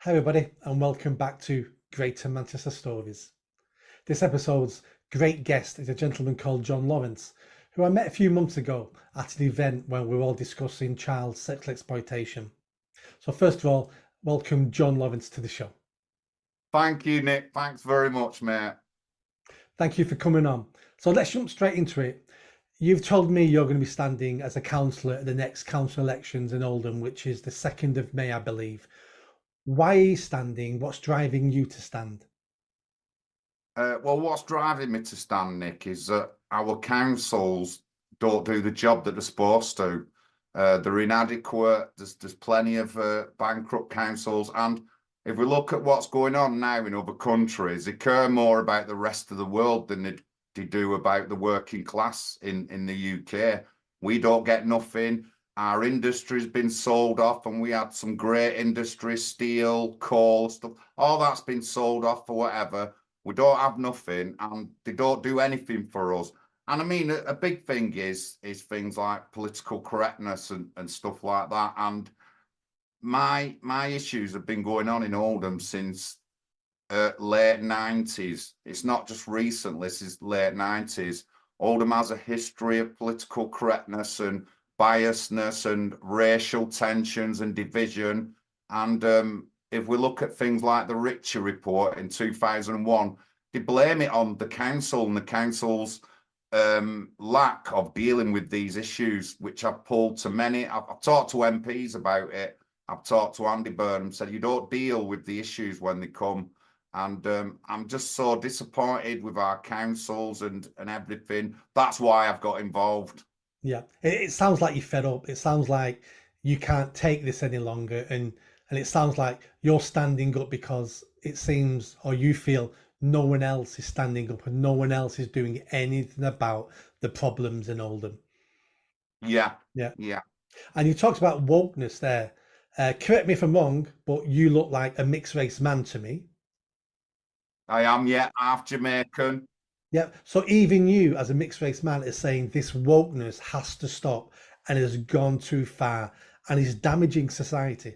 Hi, everybody, and welcome back to Greater Manchester Stories. This episode's great guest is a gentleman called John Lawrence, who I met a few months ago at an event when we were all discussing child sexual exploitation. So, first of all, welcome John Lawrence to the show. Thank you, Nick. Thanks very much, mate. Thank you for coming on. So, let's jump straight into it. You've told me you're going to be standing as a councillor at the next council elections in Oldham, which is the 2nd of May, I believe. Why are you standing? What's driving you to stand? Well, what's driving me to stand, Nick, is that our councils don't do the job that they're supposed to. They're inadequate. There's plenty of bankrupt councils, and if we look at what's going on now in other countries, they care more about the rest of the world than they do about the working class in the UK. We don't get nothing. Our industry's been sold off, and we had some great industry, steel, coal, stuff. All that's been sold off for whatever. We don't have nothing, and they don't do anything for us. And I mean, a big thing is things like political correctness and stuff like that. And my issues have been going on in Oldham since late 90s. It's not just recently, since late 90s. Oldham has a history of political correctness and biasness and racial tensions and division. And if we look at things like the Richer report in 2001, they blame it on the council and the council's lack of dealing with these issues, which I've pulled to many. I've talked to MPs about it. I've talked to Andy Burnham, said you don't deal with the issues when they come. And I'm just so disappointed with our councils and everything. That's why I've got involved. Yeah, it sounds like you're fed up. It sounds like you can't take this any longer, and it sounds like you're standing up because it seems, or you feel, no one else is standing up and no one else is doing anything about the problems in Oldham. Yeah, Yeah, yeah. and you talked about wokeness there. Correct me if I'm wrong, but you look like a mixed race man to me. I am, yeah, half Jamaican. Yeah, so even you, as a mixed race man, is saying this wokeness has to stop and has gone too far and is damaging society.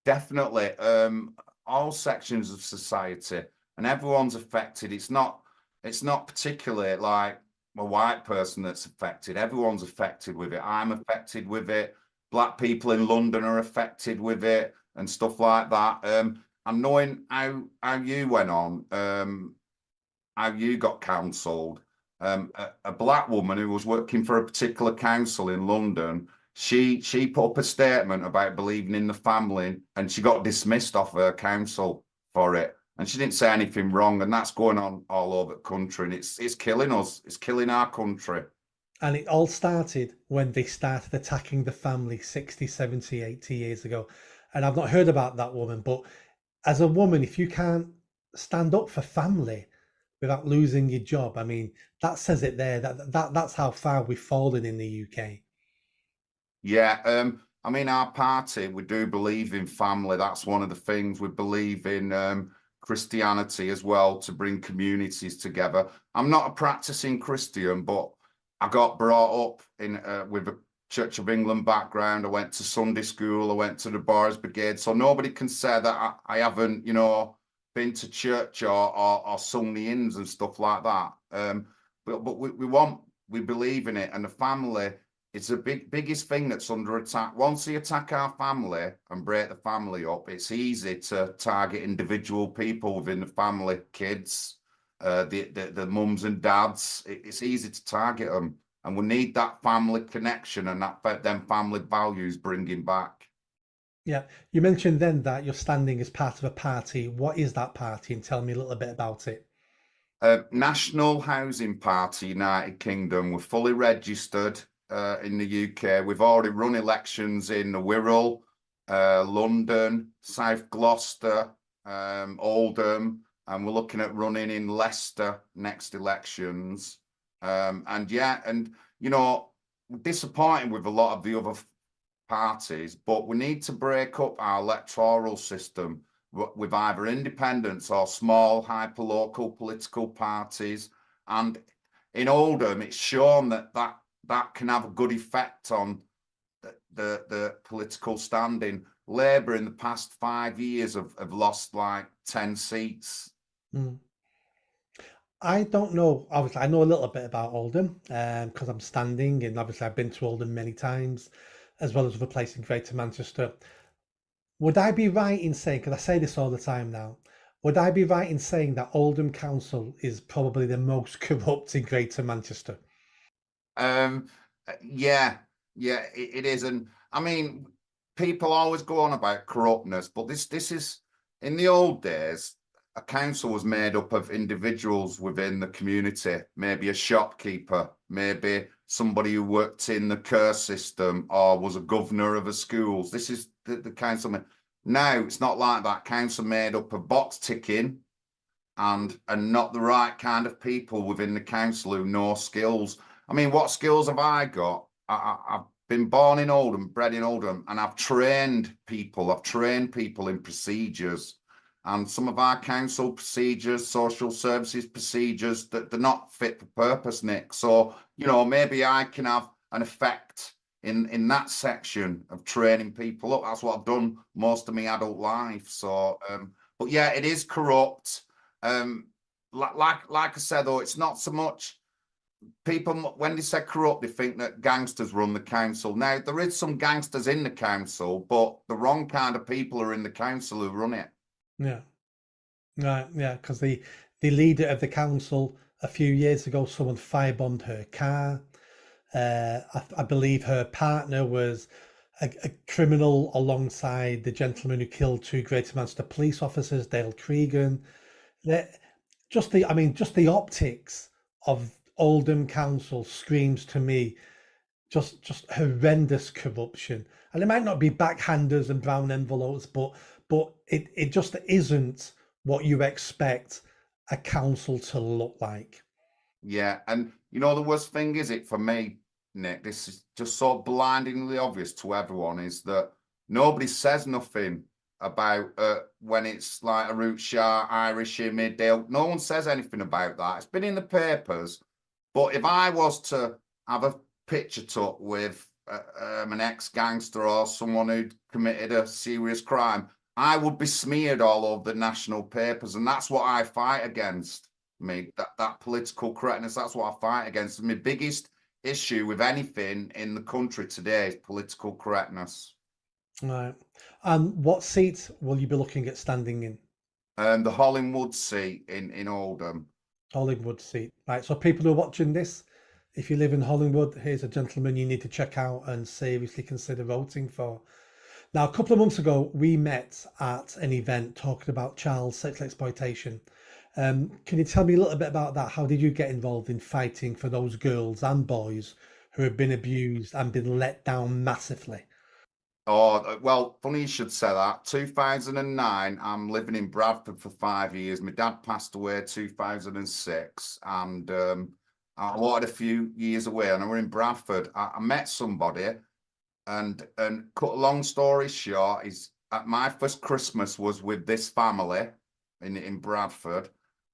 Definitely. All sections of society and everyone's affected. It's not particularly like a white person that's affected. Everyone's affected with it. I'm affected with it. Black people in London are affected with it and stuff like that. And knowing how you went on, how you got counselled. A black woman who was working for a particular council in London, she put up a statement about believing in the family, and she got dismissed off her council for it. And she didn't say anything wrong, and that's going on all over the country, and it's killing us. It's killing our country. And it all started when they started attacking the family 60, 70, 80 years ago. And I've not heard about that woman, but as a woman, if you can't stand up for family without losing your job, I mean, that says it there. That's how far we've fallen in the UK. Yeah, I mean, our party, we do believe in family. That's one of the things we believe in. Christianity as well, to bring communities together. I'm not a practicing Christian, but I got brought up in with a Church of England background. I went to Sunday school. I went to the Boys Brigade, so nobody can say that I haven't, been to church or sung the hymns and stuff like that. But we believe in it, and the family. It's the biggest thing that's under attack. Once they attack our family and break the family up, it's easy to target individual people within the family, kids, the mums and dads. It's easy to target them, and we need that family connection and them family values bringing back. Yeah, you mentioned then that you're standing as part of a party. What is that party? And tell me a little bit about it. National Housing Party, United Kingdom. We're fully registered in the UK. We've already run elections in the Wirral, London, South Gloucester, Oldham, and we're looking at running in Leicester next elections. And yeah, and disappointing with a lot of the other parties, but we need to break up our electoral system with either independents or small hyperlocal political parties. And in Oldham, it's shown that can have a good effect on the political standing. Labour in the past 5 years have lost like 10 seats. Mm. I don't know. Obviously, I know a little bit about Oldham because I'm standing, and obviously I've been to Oldham many times, as well as other places in Greater Manchester. Would I be right in saying, because I say this all the time now, would I be right in saying that Oldham Council is probably the most corrupt in Greater Manchester? Um, yeah, yeah, it is. And I mean, people always go on about corruptness, but this is in the old days, a council was made up of individuals within the community, maybe a shopkeeper, maybe somebody who worked in the care system or was a governor of a schools. This is the council. Now it's not like that. Council made up of box ticking and not the right kind of people within the council who know skills. I mean, what skills have I got? I've been born in Oldham, bred in Oldham, and I've trained people. I've trained people in procedures, and some of our council procedures, social services procedures, that they're not fit for purpose, Nick. So you know, maybe I can have an effect in that section of training people up. That's what I've done most of my adult life. So, but yeah, it is corrupt. Like I said, though, it's not so much people when they say corrupt, they think that gangsters run the council. Now there is some gangsters in the council, but the wrong kind of people are in the council who run it. Yeah, right, yeah, because the leader of the council a few years ago, someone firebombed her car. I believe her partner was a criminal alongside the gentleman who killed two Greater Manchester police officers, Dale Cregan. The, just the optics of Oldham Council screams to me just horrendous corruption. And it might not be backhanders and brown envelopes, but it just isn't what you expect a council to look like. Yeah, and you know the worst thing is it for me, Nick. This is just so blindingly obvious to everyone is that nobody says nothing about when it's like a root shark, Irish image. No one says anything about that. It's been in the papers, but if I was to have a picture took with an ex-gangster or someone who'd committed a serious crime, I would be smeared all over the national papers, and that's what I fight against. Me that political correctness. That's what I fight against. My biggest issue with anything in the country today is political correctness. Right. And what seat will you be looking at standing in? The Hollingwood seat in Oldham. Hollingwood seat. Right. So people who are watching this, if you live in Hollingwood, here's a gentleman you need to check out and seriously consider voting for. Now, a couple of months ago, we met at an event talking about child sexual exploitation. Can you tell me a little bit about that? How did you get involved in fighting for those girls and boys who have been abused and been let down massively? Oh, well, funny you should say that. 2009, I'm living in Bradford for 5 years. My dad passed away 2006, and I wanted a few years away, and I were in Bradford. I met somebody, and cut a long story short, is at my first Christmas was with this family in Bradford,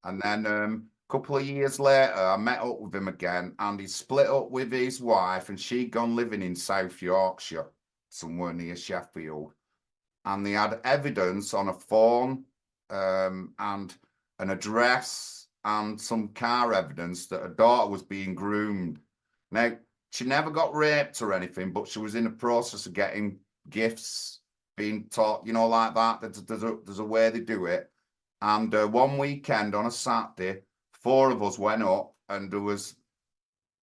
and then a couple of years later, I met up with him again, and he split up with his wife, and she'd gone living in South Yorkshire, somewhere near Sheffield, and they had evidence on a phone and an address and some car evidence that her daughter was being groomed. Now, she never got raped or anything, but she was in the process of getting gifts, being taught, you know, like that. There's a way they do it. And one weekend on a Saturday, four of us went up, and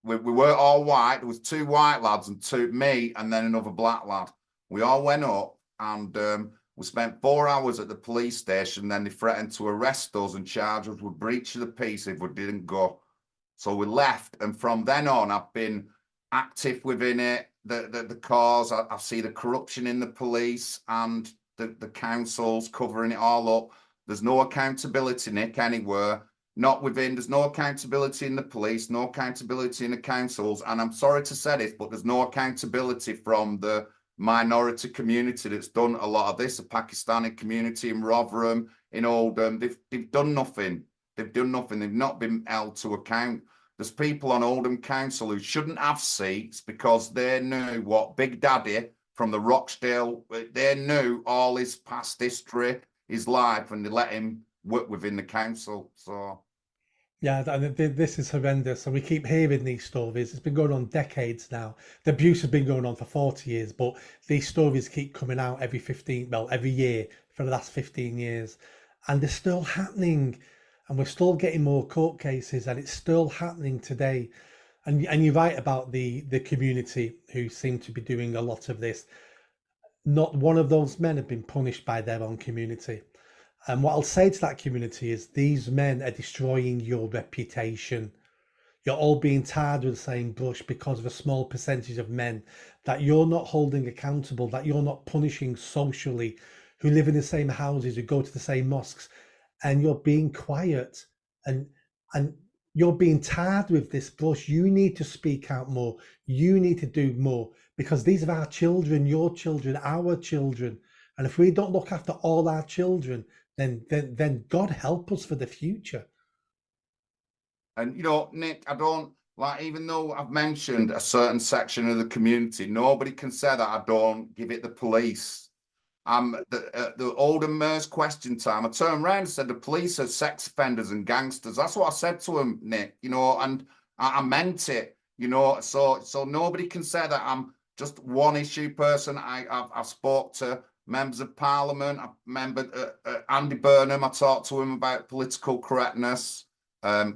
we weren't all white. There was two white lads and me, and then another black lad. We all went up, and we spent 4 hours at the police station. Then they threatened to arrest us and charge us with breach of the peace if we didn't go. So we left, and from then on, I've been active within it. The cause. I see the corruption in the police and the councils covering it all up. There's no accountability, Nick, anywhere. Not within. There's no accountability in the police. No accountability in the councils. And I'm sorry to say this, but there's no accountability from the minority community that's done a lot of this. The Pakistani community in Rotherham, in Oldham. They've done nothing. They've done nothing. They've not been held to account. there's people on Oldham Council who shouldn't have seats because they knew what Big Daddy from the Rochdale, they knew all his past history, his life, and they let him work within the council. So Yeah, this is horrendous. And we keep hearing these stories. It's been going on decades now. The abuse has been going on for 40 years, but these stories keep coming out every year for the last 15 years. And they're still happening. And we're still getting more court cases, and it's still happening today. And you're right about the community who seem to be doing a lot of this. Not one of those men have been punished by their own community. And what I'll say to that community is these men are destroying your reputation. You're all being tarred with the same brush because of a small percentage of men that you're not holding accountable, that you're not punishing socially, who live in the same houses, who go to the same mosques, and you're being quiet and you're being tarred with this brush. You need to speak out more. You need to do more, because these are our children, your children, our children. And if we don't look after all our children, then God help us for the future. And, you know, Nick, I don't like, even though I've mentioned a certain section of the community, nobody can say that I don't give it the police. The Oldham Mayor's question time, I turned around and said the police are sex offenders and gangsters. That's what I said to him, Nick, you know, and I meant it, you know, so nobody can say that I'm just one issue person. I've spoke to members of Parliament. I remember Andy Burnham. I talked to him about political correctness.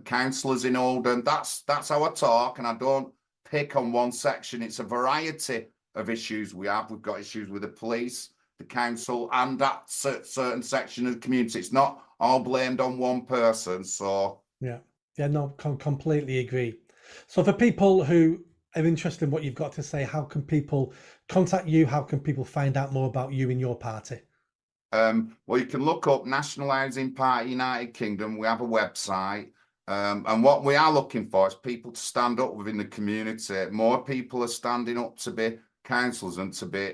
Councillors in Oldham. That's how I talk, and I don't pick on one section. It's a variety of issues we have. We've got issues with the police, the council, and that certain section of the community. It's not all blamed on one person. So yeah, no, completely agree. So for people who are interested in what you've got to say, how can people contact you? How can people find out more about you and your party? Well, you can look up National Housing Party United Kingdom. We have a website. And what we are looking for is people to stand up within the community. More people are standing up to be councillors and to be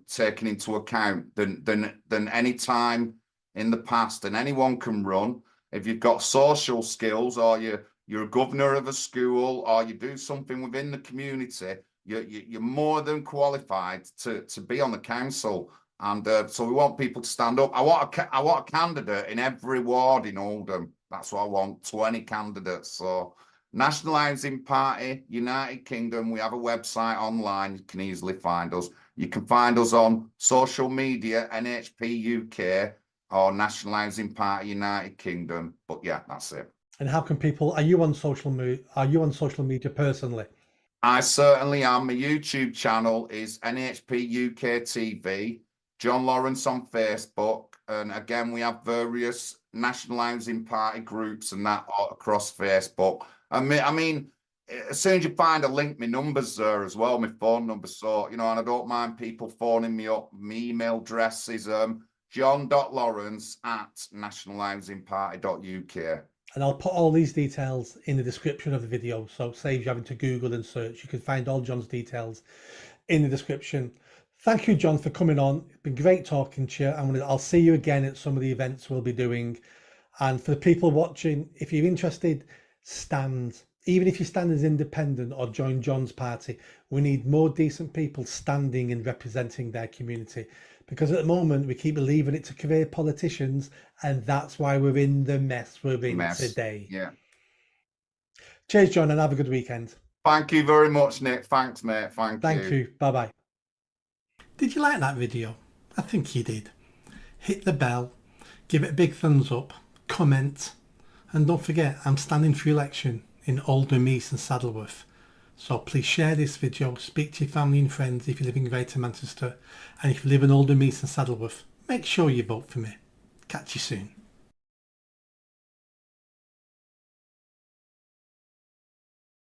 taken into account than any time in the past. And anyone can run. If you've got social skills, or you're a governor of a school, or you do something within the community, you're more than qualified to be on the council. And so we want people to stand up. I want a candidate in every ward in Oldham. That's what I want, 20 candidates. So National Housing Party, United Kingdom, we have a website online. You can easily find us. You can find us on social media, NHP UK, or National Housing Party United Kingdom. But yeah, that's it. And how can people, are you on social media personally? I certainly am. My YouTube channel is NHP UK TV. John Lawrence on Facebook, and again we have various National Housing Party groups and that across Facebook. I mean, as soon as you find a link, my number's there as well, my phone number. So, you know, and I don't mind people phoning me up. My email address is john.lawrence@nationalhousingparty.uk. And I'll put all these details in the description of the video, so it saves you having to Google and search. You can find all John's details in the description. Thank you, John, for coming on. It's been great talking to you. I'll see you again at some of the events we'll be doing. And for the people watching, if you're interested, stand. Even if you stand as independent or join John's party, we need more decent people standing and representing their community. Because at the moment, we keep leaving it to career politicians, and that's why we're in the mess we're in today. Yeah. Cheers, John, and have a good weekend. Thank you very much, Nick. Thanks, mate. Thank you. Bye-bye. Did you like that video? I think you did. Hit the bell, give it a big thumbs up, comment, and don't forget I'm standing for election in Oldham East and Saddleworth. So please share this video, speak to your family and friends if you live in Greater Manchester, and if you live in Oldham East and Saddleworth, make sure you vote for me. Catch you soon.